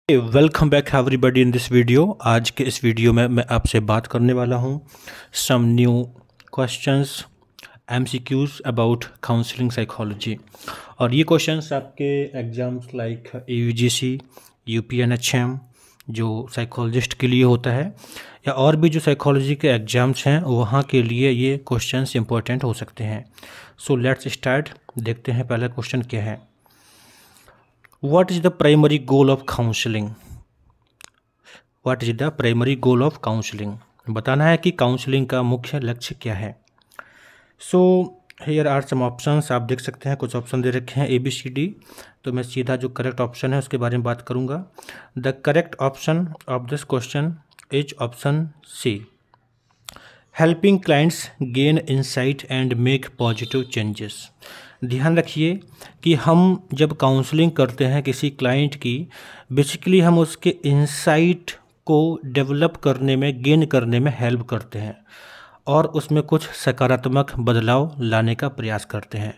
Welcome back everybody in this video. आज के इस वीडियो में मैं आपसे बात करने वाला हूँ some new questions MCQs about counselling psychology. और ये क्वेश्चंस आपके एग्जाम्स लाइक यूजीसी, यूपीएनएचएम जो साइकोलॉजिस्ट के लिए होता है, या और भी जो साइकोलॉजी के एग्ज़ाम्स हैं वहाँ के लिए ये क्वेश्चंस इंपॉर्टेंट हो सकते हैं। So let's start. देखते हैं पहला क्वेश्चन क्या है। What is the primary goal of counseling? What is the primary goal of counseling? बताना है कि काउंसलिंग का मुख्य लक्ष्य क्या है। So here are some options. आप देख सकते हैं कुछ ऑप्शन दे रखे हैं ABCD, तो मैं सीधा जो करेक्ट ऑप्शन है उसके बारे में बात करूंगा। The correct option of this question is option C, helping clients gain insight and make positive changes. ध्यान रखिए कि हम जब काउंसलिंग करते हैं किसी क्लाइंट की, बेसिकली हम उसके इंसाइट को डेवलप करने में, गेन करने में हेल्प करते हैं और उसमें कुछ सकारात्मक बदलाव लाने का प्रयास करते हैं।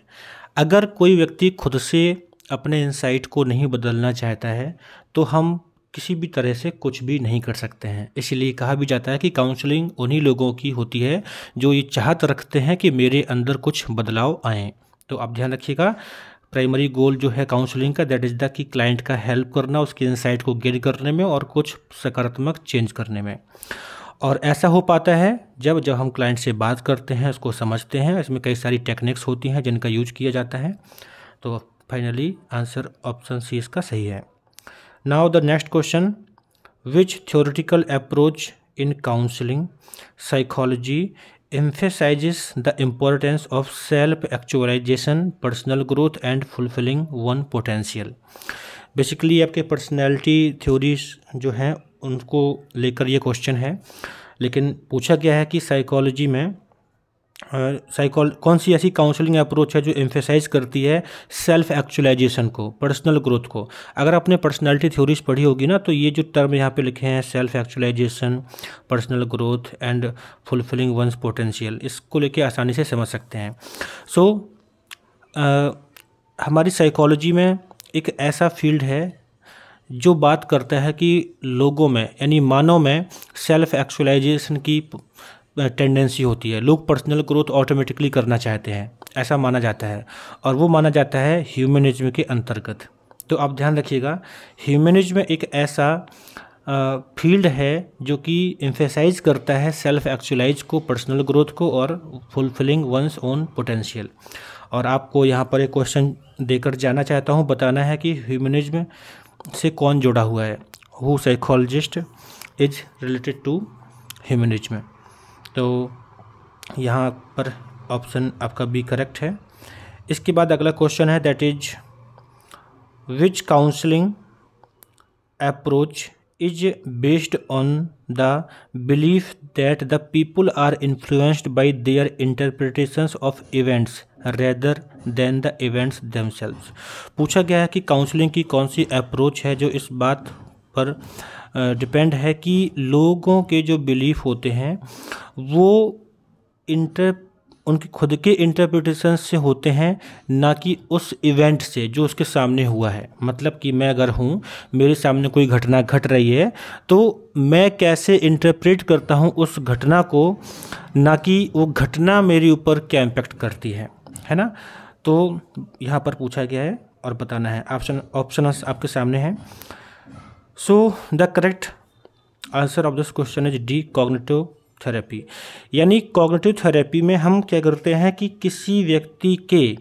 अगर कोई व्यक्ति खुद से अपने इंसाइट को नहीं बदलना चाहता है तो हम किसी भी तरह से कुछ भी नहीं कर सकते हैं। इसलिए कहा भी जाता है कि काउंसलिंग उन्हीं लोगों की होती है जो ये चाहत रखते हैं कि मेरे अंदर कुछ बदलाव आएँ। तो आप ध्यान रखिएगा, प्राइमरी गोल जो है काउंसलिंग का, दैट इज़ द कि क्लाइंट का हेल्प करना, उसके इंसाइट को गेन करने में और कुछ सकारात्मक चेंज करने में। और ऐसा हो पाता है जब हम क्लाइंट से बात करते हैं, उसको समझते हैं। इसमें कई सारी टेक्निक्स होती हैं जिनका यूज किया जाता है। तो फाइनली आंसर ऑप्शन सी इसका सही है। Now the next question, which theoretical approach in counselling psychology emphasizes the importance of self-actualization, personal growth and fulfilling one potential। Basically आपके पर्सनैलिटी थ्योरीज जो हैं उनको लेकर ये क्वेश्चन है, लेकिन पूछा गया है कि साइकोलॉजी में कौन सी ऐसी काउंसलिंग अप्रोच है जो एम्फेसाइज करती है सेल्फ एक्चुअलाइजेशन को, पर्सनल ग्रोथ को। अगर आपने पर्सनालिटी थ्योरीज पढ़ी होगी ना, तो ये जो टर्म यहाँ पे लिखे हैं self actualisation, personal growth and fulfilling one's potential, इसको लेके आसानी से समझ सकते हैं। सो हमारी साइकोलॉजी में एक ऐसा फील्ड है जो बात करता है कि लोगों में, यानी मानव में सेल्फ एक्चुअलाइजेशन की टेंडेंसी होती है। लोग पर्सनल ग्रोथ ऑटोमेटिकली करना चाहते हैं, ऐसा माना जाता है, और वो माना जाता है ह्यूमनिज्म के अंतर्गत। तो आप ध्यान रखिएगा, ह्यूमनिज्म एक ऐसा फील्ड है जो कि एम्फेसाइज करता है सेल्फ एक्चुअलाइज को, पर्सनल ग्रोथ को और फुलफिलिंग वंस ओन पोटेंशियल। और आपको यहाँ पर एक क्वेश्चन देकर जाना चाहता हूँ, बताना है कि ह्यूमनिज्म से कौन जुड़ा हुआ है, who psychologist is related to humanism. तो यहाँ पर ऑप्शन आपका बी करेक्ट है। इसके बाद अगला क्वेश्चन है, that is which counselling approach is based on the belief that the people are influenced by their interpretations of events rather than the events themselves. पूछा गया है कि काउंसलिंग की कौन सी अप्रोच है जो इस बात पर डिपेंड है कि लोगों के जो बिलीफ होते हैं वो उनके खुद के इंटरप्रिटेशन से होते हैं, ना कि उस इवेंट से जो उसके सामने हुआ है। मतलब कि मैं अगर हूँ, मेरे सामने कोई घटना घट रही है, तो मैं कैसे इंटरप्रेट करता हूँ उस घटना को, ना कि वो घटना मेरे ऊपर क्या इम्पेक्ट करती है ना। तो यहाँ पर पूछा गया है और बताना है। ऑप्शन आपके सामने है। So the correct answer of this question is D, cognitive therapy. यानी कॉग्निटिव थेरेपी में हम क्या करते हैं कि किसी व्यक्ति के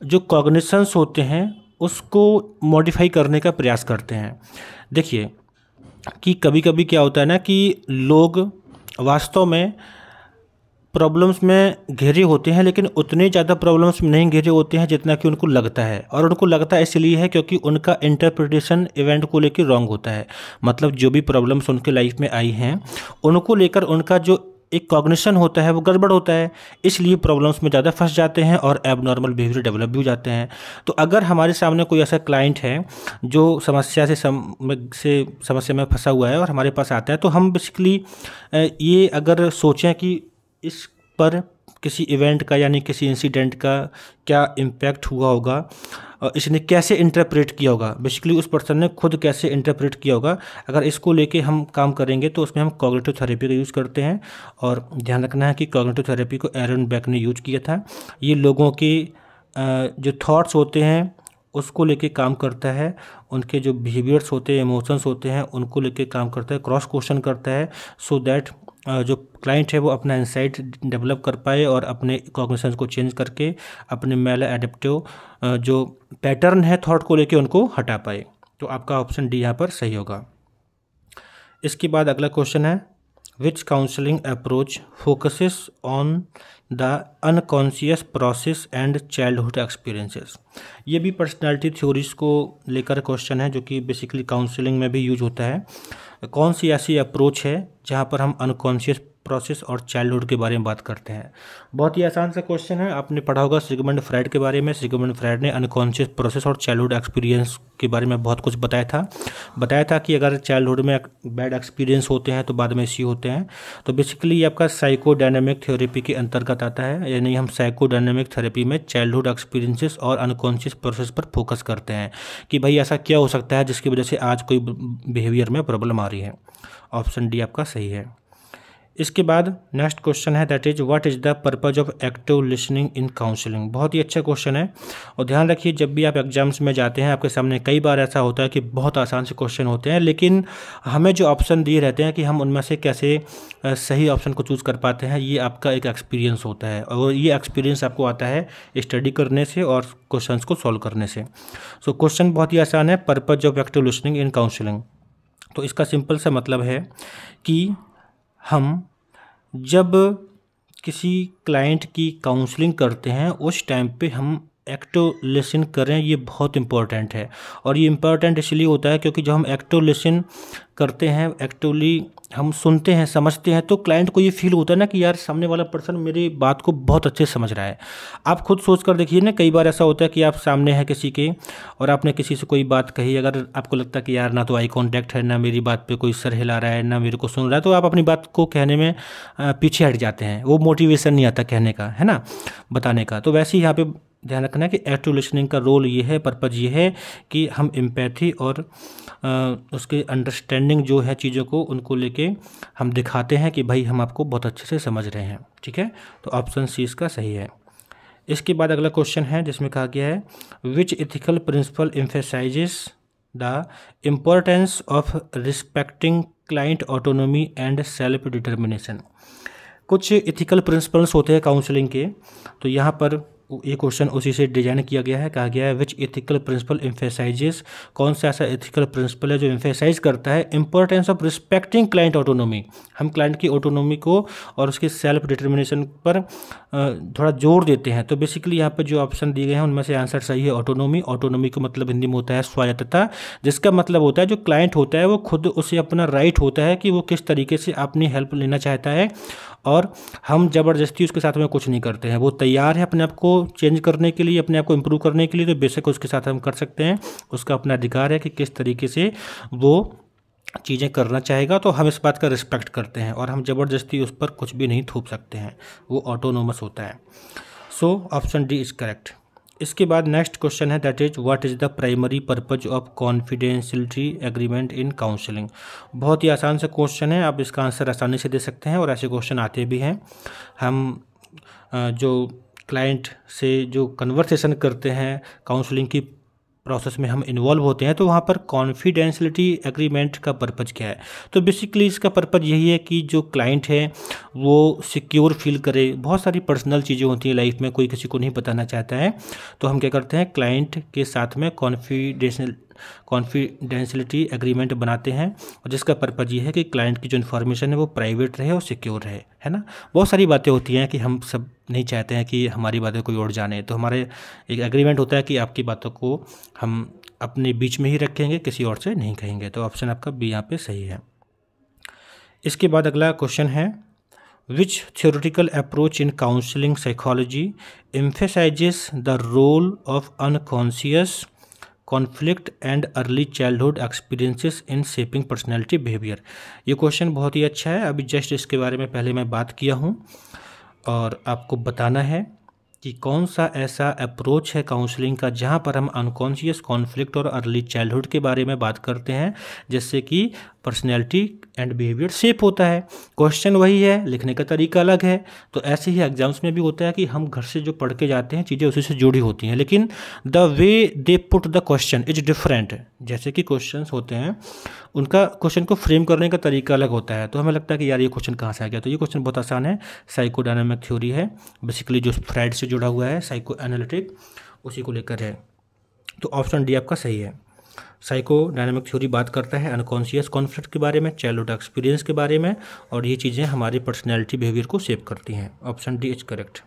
जो कॉग्निशंस होते हैं उसको मॉडिफाई करने का प्रयास करते हैं। देखिए कि कभी कभी क्या होता है ना कि लोग वास्तव में प्रॉब्लम्स में घिरे होते हैं, लेकिन उतने ज़्यादा प्रॉब्लम्स में नहीं घिरे होते हैं जितना कि उनको लगता है। और उनको लगता है इसलिए है क्योंकि उनका इंटरप्रिटेशन इवेंट को लेकर रॉन्ग होता है। मतलब जो भी प्रॉब्लम्स उनके लाइफ में आई हैं उनको लेकर उनका जो एक कॉग्निशन होता है वो गड़बड़ होता है, इसलिए प्रॉब्लम्स में ज़्यादा फंस जाते हैं और एबनॉर्मल बिहेवियर डेवलप भी हो जाते हैं। तो अगर हमारे सामने कोई ऐसा क्लाइंट है जो समस्या में फंसा हुआ है और हमारे पास आता है, तो हम बेसिकली ये अगर सोचें कि इस पर किसी इवेंट का, यानी किसी इंसिडेंट का क्या इम्पैक्ट हुआ होगा, इसने कैसे इंटरप्रेट किया होगा, बेसिकली उस पर्सन ने खुद कैसे इंटरप्रेट किया होगा। अगर इसको लेके हम काम करेंगे तो उसमें हम कॉग्निटिव थेरेपी का यूज़ करते हैं। और ध्यान रखना है कि कॉग्निटिव थेरेपी को एरन बेक ने यूज किया था। ये लोगों की जो थॉट्स होते हैं उसको लेके काम करता है, उनके जो बिहेवियर्स होते हैं, इमोशंस होते हैं, उनको लेके काम करता है, क्रॉस क्वेश्चन करता है, सो दैट जो क्लाइंट है वो अपना इंसाइट डेवलप कर पाए और अपने कॉग्निशंस को चेंज करके अपने मैल एडेप्टिव जो पैटर्न है थॉट को लेके उनको हटा पाए। तो आपका ऑप्शन डी यहाँ पर सही होगा। इसके बाद अगला क्वेश्चन है, which counselling approach focuses on the unconscious process and childhood experiences. ये भी पर्सनालिटी थ्योरीज को लेकर क्वेश्चन है जो कि बेसिकली काउंसलिंग में भी यूज होता है। कौन सी ऐसी अप्रोच है जहाँ पर हम अनकॉन्शियस प्रोसेस और चाइल्डहुड के बारे में बात करते हैं। बहुत ही आसान सा क्वेश्चन है, आपने पढ़ा होगा सिगमंड फ्राइड के बारे में। सिगमंड फ्राइड ने अनकॉन्शियस प्रोसेस और चाइल्डहुड एक्सपीरियंस के बारे में बहुत कुछ बताया था कि अगर चाइल्डहुड में बैड एक्सपीरियंस होते हैं तो बाद में इसी होते हैं। तो बेसिकली ये आपका साइकोडायनेमिक थेरेपी के अंतर्गत आता है, यानी हम साइकोडायनेमिक थेरेपी में चाइल्डहुड एक्सपीरियंसेस और अनकॉन्शियस प्रोसेस पर फोकस करते हैं कि भाई ऐसा क्या हो सकता है जिसकी वजह से आज कोई बिहेवियर में प्रॉब्लम आ रही है। ऑप्शन डी आपका सही है। इसके बाद नेक्स्ट क्वेश्चन है, that is what is the purpose of active listening in counselling. बहुत ही अच्छा क्वेश्चन है और ध्यान रखिए जब भी आप एग्जाम्स में जाते हैं आपके सामने कई बार ऐसा होता है कि बहुत आसान से क्वेश्चन होते हैं, लेकिन हमें जो ऑप्शन दिए रहते हैं कि हम उनमें से कैसे सही ऑप्शन को चूज़ कर पाते हैं, ये आपका एक एक्सपीरियंस होता है और ये एक्सपीरियंस आपको आता है स्टडी करने से और क्वेश्चंस को सॉल्व करने से। सो क्वेश्चन बहुत ही आसान है, purpose of active listening in counselling. तो इसका सिंपल सा मतलब है कि हम जब किसी क्लाइंट की काउंसलिंग करते हैं उस टाइम पे हम एक्टिव लिसन करें, ये बहुत इंपॉर्टेंट है। और ये इंपॉर्टेंट इसलिए होता है क्योंकि जब हम एक्टिव लिसन करते हैं, एक्टिवली हम सुनते हैं, समझते हैं, तो क्लाइंट को ये फील होता है ना कि यार सामने वाला पर्सन मेरी बात को बहुत अच्छे से समझ रहा है। आप खुद सोच कर देखिए ना, कई बार ऐसा होता है कि आप सामने हैं किसी के और आपने किसी से कोई बात कही, अगर आपको लगता है कि यार ना तो आई कॉन्टैक्ट है, ना मेरी बात पे कोई सर हिला रहा है, ना मेरे को सुन रहा है, तो आप अपनी बात को कहने में पीछे हट जाते हैं। वो मोटिवेशन नहीं आता कहने का, है ना, बताने का। तो वैसे ही यहाँ पे ध्यान रखना है कि एक्टिव लिसनिंग का रोल ये है, पर्पज़ ये है कि हम एम्पैथी और उसके अंडरस्टैंडिंग जो है चीज़ों को, उनको लेके हम दिखाते हैं कि भाई हम आपको बहुत अच्छे से समझ रहे हैं। ठीक है, तो ऑप्शन सी इसका सही है। इसके बाद अगला क्वेश्चन है जिसमें कहा गया है, which ethical principle emphasises the importance of respecting client autonomy and self determination. कुछ एथिकल प्रिंसिपल्स होते हैं काउंसलिंग के, तो यहाँ पर ये क्वेश्चन उसी से डिजाइन किया गया है। कहा गया है विच एथिकल प्रिंसिपल एम्फेसाइजेस, कौन सा ऐसा एथिकल प्रिंसिपल है जो एम्फेसाइज करता है importance of respecting client autonomy. हम क्लाइंट की ऑटोनोमी को और उसके सेल्फ डिटर्मिनेशन पर थोड़ा जोर देते हैं। तो बेसिकली यहाँ पर जो ऑप्शन दिए गए हैं उनमें से आंसर सही है ऑटोनोमी। ऑटोनोमी का मतलब हिंदी में होता है स्वायत्तता, जिसका मतलब होता है जो क्लाइंट होता है वो खुद, उसे अपना राइट होता है कि वो किस तरीके से अपनी हेल्प लेना चाहता है और हम ज़बरदस्ती उसके साथ में कुछ नहीं करते हैं। वो तैयार है अपने आप को चेंज करने के लिए, अपने आप को इम्प्रूव करने के लिए, तो बेशक उसके साथ हम कर सकते हैं। उसका अपना अधिकार है कि किस तरीके से वो चीज़ें करना चाहेगा, तो हम इस बात का रिस्पेक्ट करते हैं और हम ज़बरदस्ती उस पर कुछ भी नहीं थोप सकते हैं। वो ऑटोनोमस होता है। So option D is correct. इसके बाद नेक्स्ट क्वेश्चन है, that is what is the primary purpose of confidentiality agreement in counselling. बहुत ही आसान सा क्वेश्चन है, आप इसका आंसर आसानी से दे सकते हैं और ऐसे क्वेश्चन आते भी हैं। हम जो क्लाइंट से जो कन्वर्सेशन करते हैं, काउंसलिंग की प्रोसेस में हम इन्वॉल्व होते हैं, तो वहाँ पर कॉन्फिडेंशियलिटी एग्रीमेंट का पर्पज़ क्या है। तो बेसिकली इसका पर्पज़ यही है कि जो क्लाइंट है वो सिक्योर फील करे। बहुत सारी पर्सनल चीज़ें होती हैं लाइफ में, कोई किसी को नहीं बताना चाहता है, तो हम क्या करते हैं क्लाइंट के साथ में कॉन्फिडेंशियलिटी एग्रीमेंट बनाते हैं, और जिसका पर्पज़ ये है कि क्लाइंट की जो इन्फॉर्मेशन है वो प्राइवेट रहे और सिक्योर रहे, है ना। बहुत सारी बातें होती हैं कि हम सब नहीं चाहते हैं कि हमारी बातें कोई और जाने, तो हमारे एक एग्रीमेंट होता है कि आपकी बातों को हम अपने बीच में ही रखेंगे, किसी और से नहीं कहेंगे। तो ऑप्शन आपका बी यहाँ पे सही है। इसके बाद अगला क्वेश्चन है, which theoretical approach in counselling psychology emphasises the role of unconscious conflict and early childhood experiences in shaping personality behaviour. ये क्वेश्चन बहुत ही अच्छा है। अभी जस्ट इसके बारे में पहले मैं बात किया हूँ और आपको बताना है कि कौन सा ऐसा अप्रोच है काउंसलिंग का जहाँ पर हम अनकॉन्शियस कॉन्फ्लिक्ट और अर्ली चाइल्डहुड के बारे में बात करते हैं, जिससे कि पर्सनैलिटी एंड बिहेवियर शेप होता है। क्वेश्चन वही है, लिखने का तरीका अलग है। तो ऐसे ही एग्जाम्स में भी होता है कि हम घर से जो पढ़ के जाते हैं चीज़ें उसी से जुड़ी होती हैं, लेकिन the way they put the question is different. जैसे कि क्वेश्चंस होते हैं, उनका क्वेश्चन को फ्रेम करने का तरीका अलग होता है। तो हमें लगता है कि यार ये क्वेश्चन कहाँ से आ गया। तो ये क्वेश्चन बहुत आसान है, साइकोडायनामिक थ्योरी है, बेसिकली जो फ्राइड से जुड़ा हुआ है, साइको एनालिटिक, उसी को लेकर है। तो ऑप्शन डी आपका सही है। साइको डायनामिक थ्योरी बात करता है अनकॉन्शियस कॉन्फ्लिक्ट के बारे में, चाइल्डहुड एक्सपीरियंस के बारे में, और ये चीज़ें हमारी पर्सनैलिटी बिहेवियर को शेप करती हैं। Option D is correct.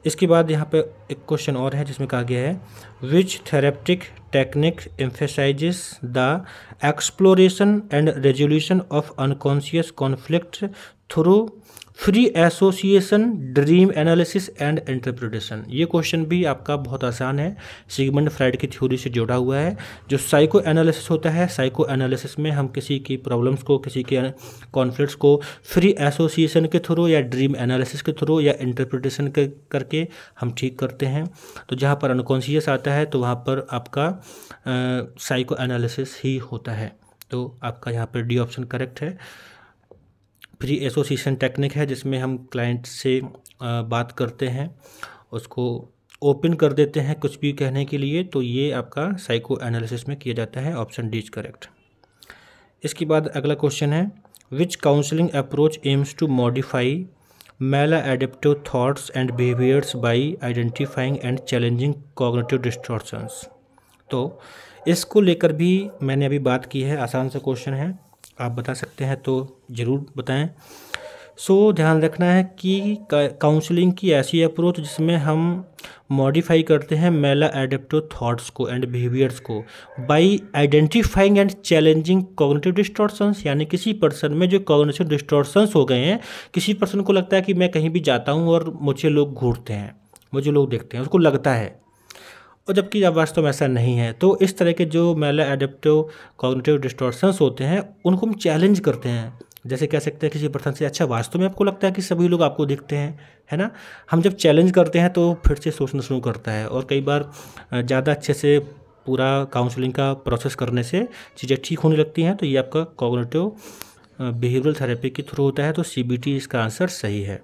इसके बाद यहाँ पे एक क्वेश्चन और है जिसमें कहा गया है which therapeutic technique emphasises the exploration and resolution of unconscious conflict through free association, dream analysis and interpretation. ये क्वेश्चन भी आपका बहुत आसान है, सिगमंड फ्राइड की थ्योरी से जुड़ा हुआ है। जो साइको एनालिसिस होता है, साइको एनालिसिस में हम किसी की प्रॉब्लम्स को, किसी के कॉन्फ्लिक्ट्स को फ्री एसोसिएशन के थ्रू या ड्रीम एनालिसिस के थ्रू या इंटरप्रिटेशन के करके हम ठीक करते हैं। तो जहाँ पर अनकॉन्शियस आता है तो वहाँ पर आपका साइको एनालिसिस ही होता है। तो आपका यहाँ पर डी ऑप्शन करेक्ट है। फ्री एसोसिएशन टेक्निक है जिसमें हम क्लाइंट से बात करते हैं, उसको ओपन कर देते हैं कुछ भी कहने के लिए। तो ये आपका साइको एनालिसिस में किया जाता है। Option D is correct. इसके बाद अगला क्वेश्चन है which counselling approach aims to modify maladaptive thoughts and behaviours by identifying and challenging cognitive distortions. तो इसको लेकर भी मैंने अभी बात की है, आसान सा क्वेश्चन है, आप बता सकते हैं तो ज़रूर बताएं। ध्यान रखना है कि काउंसलिंग की ऐसी अप्रोच जिसमें हम मॉडिफाई करते हैं मैला एडेप्टिव थॉट्स को एंड बिहेवियर्स को bye identifying and challenging cognitive distortions, यानी किसी पर्सन में जो कॉग्निटिव डिस्टॉर्शंस हो गए हैं, किसी पर्सन को लगता है कि मैं कहीं भी जाता हूँ और मुझे लोग घूरते हैं, मुझे लोग देखते हैं, उसको लगता है, और जबकि अब वास्तव में ऐसा नहीं है। तो इस तरह के जो मैला एडेप्टिव कॉग्निटिव डिस्टॉर्शंस होते हैं उनको हम चैलेंज करते हैं। जैसे कह सकते हैं किसी पर्सन से, अच्छा वास्तव में आपको लगता है कि सभी लोग आपको देखते हैं, है ना। हम जब चैलेंज करते हैं तो फिर से सोचना शुरू करता है, और कई बार ज़्यादा अच्छे से पूरा काउंसलिंग का प्रोसेस करने से चीज़ें ठीक होने लगती हैं। तो ये आपका कॉग्निटिव बिहेवियरल थेरेपी के थ्रू होता है। तो CBT इसका आंसर सही है।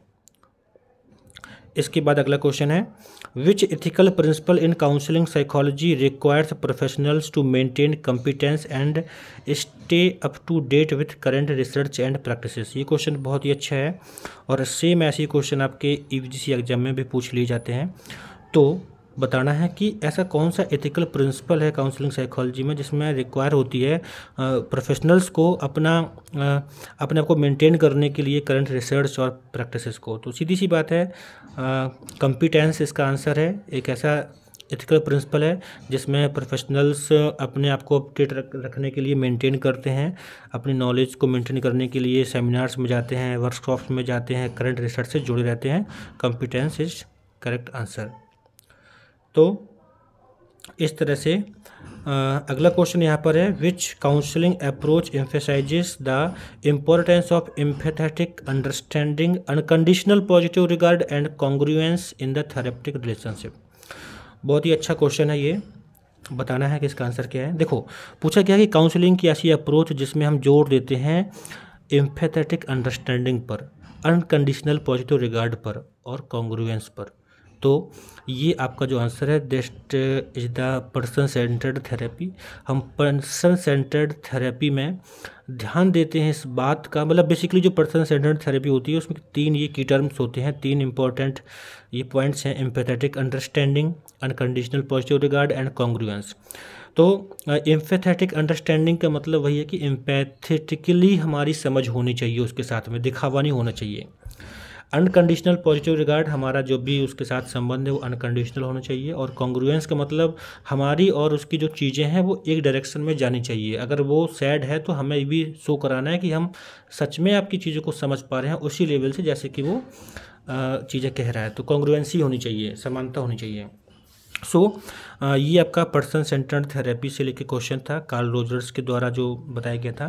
इसके बाद अगला क्वेश्चन है which ethical principle in counselling psychology requires professionals to maintain competence and stay up to date with current research and practices. ये क्वेश्चन बहुत ही अच्छा है, और सेम ऐसे क्वेश्चन आपके UGC एग्जाम में भी पूछ लिए जाते हैं। तो बताना है कि ऐसा कौन सा एथिकल प्रिंसिपल है काउंसलिंग साइकोलॉजी में जिसमें रिक्वायर होती है प्रोफेशनल्स को अपने आप को मेंटेन करने के लिए करंट रिसर्च और प्रैक्टिसेस को। तो सीधी सी बात है, कॉम्पिटेंस इसका आंसर है। एक ऐसा एथिकल प्रिंसिपल है जिसमें प्रोफेशनल्स अपने आप को अपडेट रखने के लिए मेंटेन करते हैं, अपनी नॉलेज को मेंटेन करने के लिए सेमिनार्स में जाते हैं, वर्कशॉप्स में जाते हैं, करंट रिसर्च से जुड़े रहते हैं। Competence is correct answer. तो इस तरह से अगला क्वेश्चन यहाँ पर है which counselling approach emphasises the importance of empathetic understanding, unconditional positive regard and congruence in the therapeutic relationship. बहुत ही अच्छा क्वेश्चन है ये, बताना है कि इसका आंसर क्या है। देखो पूछा गया कि काउंसलिंग की ऐसी अप्रोच जिसमें हम जोर देते हैं एम्पैथेटिक अंडरस्टैंडिंग पर, अनकंडीशनल पॉजिटिव रिगार्ड पर और कॉन्ग्रुएंस पर। तो ये आपका जो आंसर है that is the person centred therapy. हम पर्सन सेंटर्ड थेरेपी में ध्यान देते हैं इस बात का, मतलब बेसिकली जो पर्सन सेंटर्ड थेरेपी होती है उसमें 3 ये की टर्म्स होते हैं, 3 इंपॉर्टेंट ये पॉइंट्स हैं, empathetic understanding, unconditional positive regard and congruence. तो एम्पैथेटिक अंडरस्टैंडिंग का मतलब वही है कि एम्पैथेटिकली हमारी समझ होनी चाहिए, उसके साथ में दिखावा नहीं होना चाहिए। अनकंडीशनल पॉजिटिव रिगार्ड, हमारा जो भी उसके साथ संबंध है वो अनकंडीशनल होना चाहिए। और कॉन्ग्रुएंस का मतलब हमारी और उसकी जो चीज़ें हैं वो एक डायरेक्शन में जानी चाहिए। अगर वो सैड है तो हमें भी शो कराना है कि हम सच में आपकी चीज़ों को समझ पा रहे हैं उसी लेवल से जैसे कि वो चीज़ें कह रहा है। तो कॉन्ग्रुएंसी होनी चाहिए, समानता होनी चाहिए। ये आपका पर्सन सेंटर्ड थेरेपी से लेके क्वेश्चन था, कार्ल रोजर्स के द्वारा जो बताया गया था।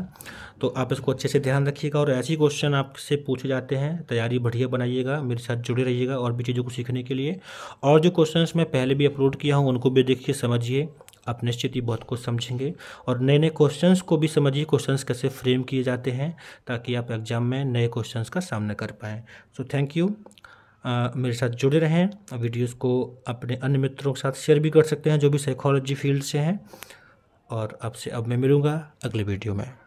तो आप इसको अच्छे से ध्यान रखिएगा और ऐसे ही क्वेश्चन आपसे पूछे जाते हैं, तैयारी बढ़िया बनाइएगा, मेरे साथ जुड़े रहिएगा और भी चीज़ों को सीखने के लिए। और जो क्वेश्चंस मैं पहले भी अपलोड किया हूँ उनको भी देखिए, समझिए, आप निश्चित ही बहुत कुछ समझेंगे। और नए नए क्वेश्चंस को भी समझिए, क्वेश्चंस कैसे फ्रेम किए जाते हैं, ताकि आप एग्जाम में नए क्वेश्चंस का सामना कर पाएँ। So thank you. मेरे साथ जुड़े रहें। वीडियोस को अपने अन्य मित्रों के साथ शेयर भी कर सकते हैं जो भी साइकोलॉजी फील्ड से हैं। और आपसे अब मैं मिलूँगा अगले वीडियो में।